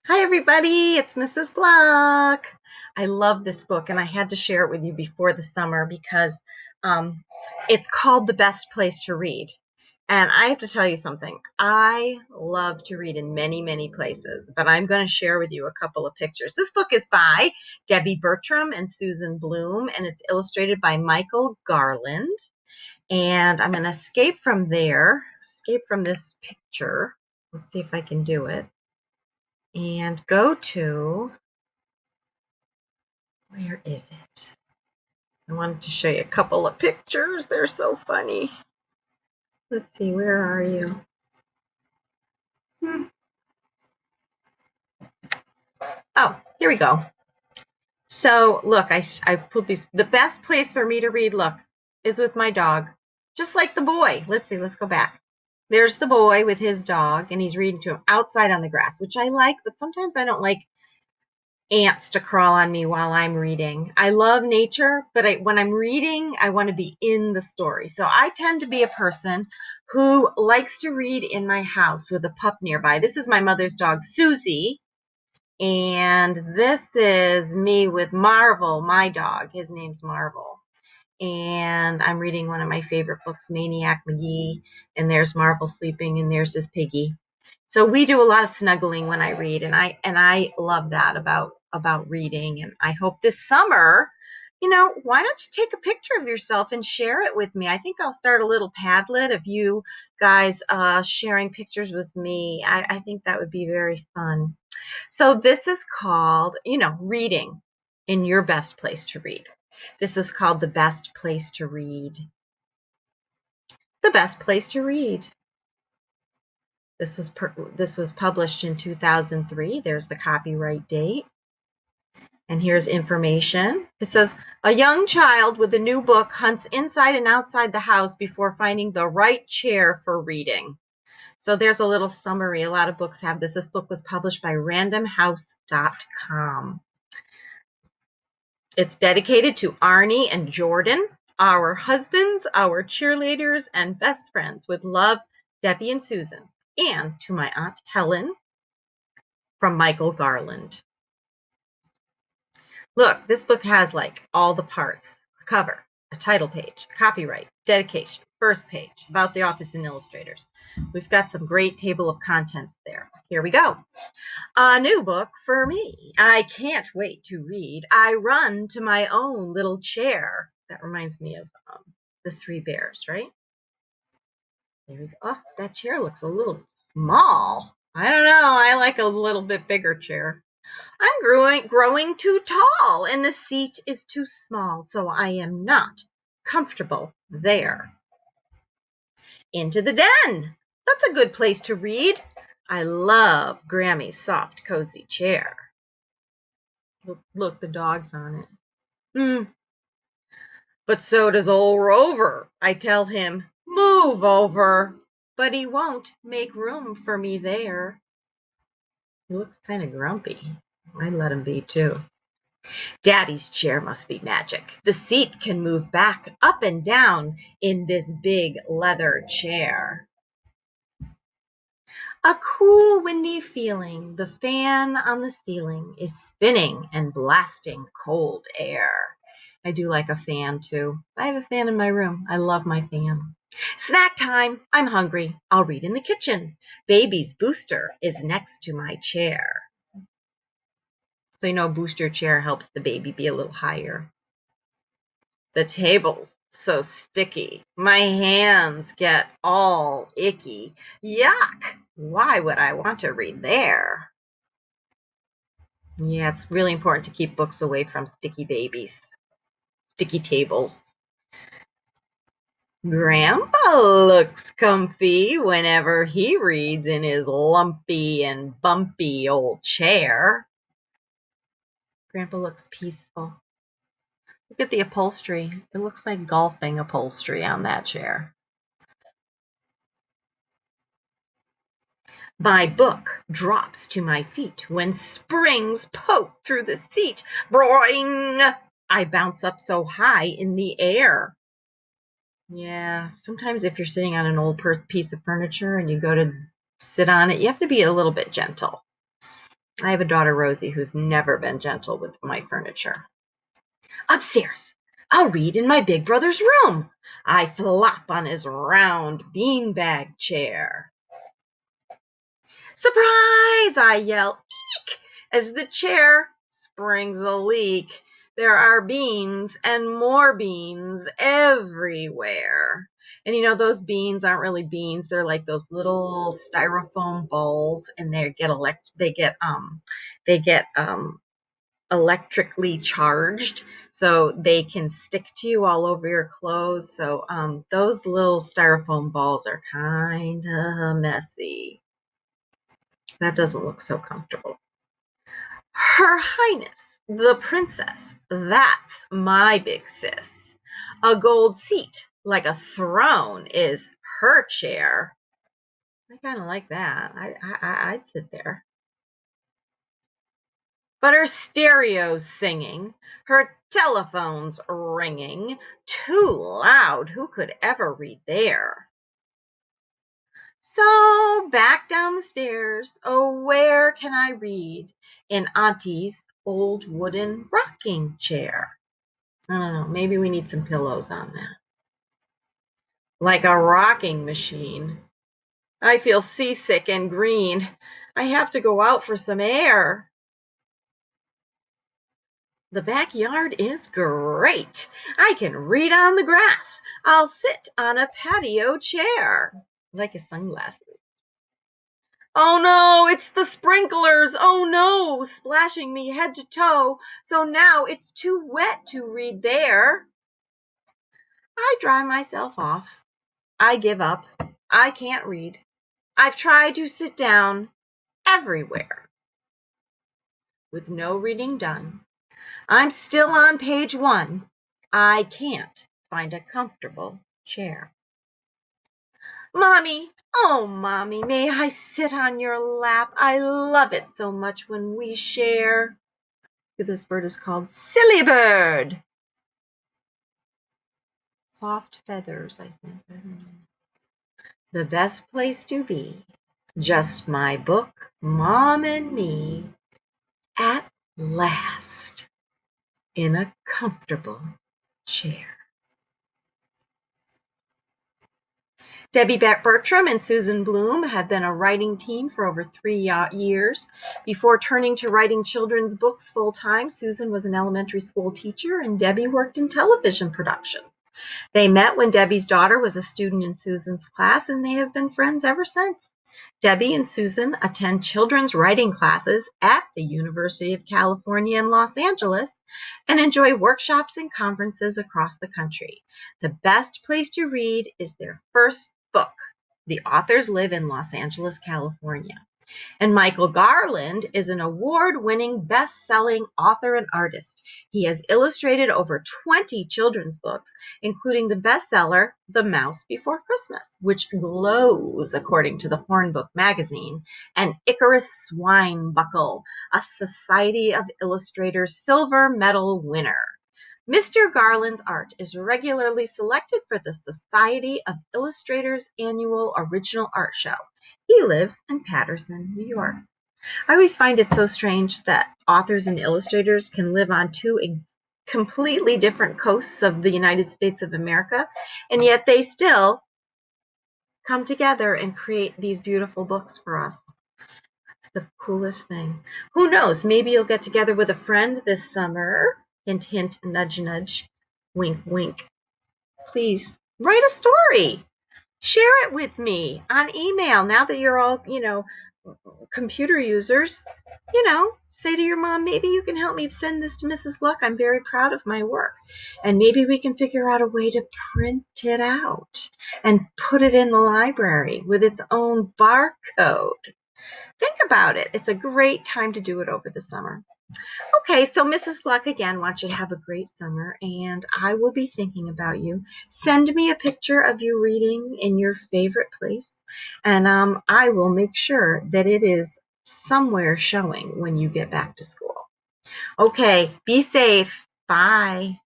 Hi, everybody. It's Mrs. Gluck. I love this book, and I had to share it with you before the summer because um, it's called The Best Place to Read. And I have to tell you something. I love to read in many, many places, but I'm going to share with you a couple of pictures. This book is by Debbie Bertram and Susan Bloom, and it's illustrated by Michael Garland. And I'm going to escape from this picture. Let's see if I can do it. And go to, where is it? I wanted to show you a couple of pictures. They're so funny. Let's see, where are you? Oh, here we go. So look, I put these, the best place for me to read, look, is with my dog. Just like the boy. Let's see, let's go back. There's the boy with his dog, and he's reading to him outside on the grass, which I like, but sometimes I don't like ants to crawl on me while I'm reading. I love nature, but when I'm reading, I want to be in the story. So I tend to be a person who likes to read in my house with a pup nearby. This is my mother's dog, Susie. And this is me with Marvel, my dog. His name's Marvel. And I'm reading one of my favorite books, Maniac McGee. And there's Marvel sleeping, and there's his piggy. So we do a lot of snuggling when I read, and I love that about reading. And I hope this summer, why don't you take a picture of yourself and share it with me? I think I'll start a little Padlet of you guys sharing pictures with me. I think that would be very fun. So this is called, reading in your best place to read. This is called The Best Place to Read. The Best Place to Read. This was published in 2003. There's the copyright date. And here's information. It says, a young child with a new book hunts inside and outside the house before finding the right chair for reading. So there's a little summary. A lot of books have this. This book was published by randomhouse.com. It's dedicated to Arnie and Jordan, our husbands, our cheerleaders, and best friends. With love, Debbie and Susan. And to my Aunt Helen, from Michael Garland. Look, this book has like all the parts: a cover, a title page, copyright, dedication, first page, about the authors and illustrators. We've got some great table of contents there. Here we go. A new book for me. I can't wait to read. I run to my own little chair. That reminds me of the Three Bears, right? There we go. Oh, that chair looks a little small. I don't know. I like a little bit bigger chair. I'm growing too tall, and the seat is too small, so I am not comfortable there. Into the den. That's a good place to read. I love Grammy's soft, cozy chair. Look, the dog's on it. But so does old Rover. I tell him, move over, but he won't make room for me there. He looks kind of grumpy. I'd let him be too. Daddy's chair must be magic. The seat can move back, up and down in this big leather chair. A cool, windy feeling. The fan on the ceiling is spinning and blasting cold air. I do like a fan too. I have a fan in my room. I love my fan. Snack time. I'm hungry. I'll read in the kitchen. Baby's booster is next to my chair. So booster chair helps the baby be a little higher. The table's so sticky. My hands get all icky. Yuck! Why would I want to read there? Yeah, it's really important to keep books away from sticky babies, sticky tables. Grandpa looks comfy whenever he reads in his lumpy and bumpy old chair. Grandpa looks peaceful. Look at the upholstery. It looks like golfing upholstery on that chair. My book drops to my feet when springs poke through the seat. Broing! I bounce up so high in the air. Yeah, sometimes if you're sitting on an old piece of furniture and you go to sit on it, you have to be a little bit gentle. I have a daughter, Rosie, who's never been gentle with my furniture. Upstairs. I'll read in my big brother's room. I flop on his round beanbag chair. Surprise! I yell, eek, as the chair springs a leak. There are beans and more beans everywhere. And those beans aren't really beans. They're like those little styrofoam balls, and they get electrically charged, so they can stick to you all over your clothes. So those little styrofoam balls are kind of messy. That doesn't look so comfortable. Her Highness, the Princess, that's my big sis. A gold seat, like a throne, is her chair. I kind of like that. I'd sit there. But her stereo's singing, her telephone's ringing, too loud. Who could ever read there? So back down the stairs. Oh, where can I read? In Auntie's old wooden rocking chair. I don't know. Maybe we need some pillows on that. Like a rocking machine. I feel seasick and green. I have to go out for some air. The backyard is great. I can read on the grass. I'll sit on a patio chair. Like his sunglasses. Oh no, it's the sprinklers. Oh no, splashing me head to toe. So now it's too wet to read there. I dry myself off. I give up. I can't read. I've tried to sit down everywhere. With no reading done. I'm still on page 1. I can't find a comfortable chair. Mommy, oh Mommy, may I sit on your lap? I love it so much when we share. This bird is called Silly Bird. Soft feathers, I think. The best place to be. Just my book, Mom and me. At last. In a comfortable chair. Debbie Bertram and Susan Bloom have been a writing team for over 3 years. Before turning to writing children's books full-time, Susan was an elementary school teacher and Debbie worked in television production. They met when Debbie's daughter was a student in Susan's class, and they have been friends ever since. Debbie and Susan attend children's writing classes at the University of California in Los Angeles and enjoy workshops and conferences across the country. The best place to read is their first book. The authors live in Los Angeles, California. And Michael Garland is an award-winning, best-selling author and artist. He has illustrated over 20 children's books, including the bestseller, The Mouse Before Christmas, which glows according to the Hornbook magazine, and Icarus Swine Buckle, a Society of Illustrators silver medal winner. Mr. Garland's art is regularly selected for the Society of Illustrators annual Original Art Show. He lives in Paterson, New York. I always find it so strange that authors and illustrators can live on 2 completely different coasts of the United States of America, and yet they still come together and create these beautiful books for us. It's the coolest thing. Who knows? Maybe you'll get together with a friend this summer. Hint, hint, nudge, nudge, wink, wink. Please write a story. Share it with me on email. Now that you're all, computer users, say to your mom, maybe you can help me send this to Mrs. Gluck. I'm very proud of my work. And maybe we can figure out a way to print it out and put it in the library with its own barcode. Think about it. It's a great time to do it over the summer. Okay, so Mrs. Gluck again wants you to have a great summer, and I will be thinking about you. Send me a picture of you reading in your favorite place, and I will make sure that it is somewhere showing when you get back to school. Okay, be safe. Bye.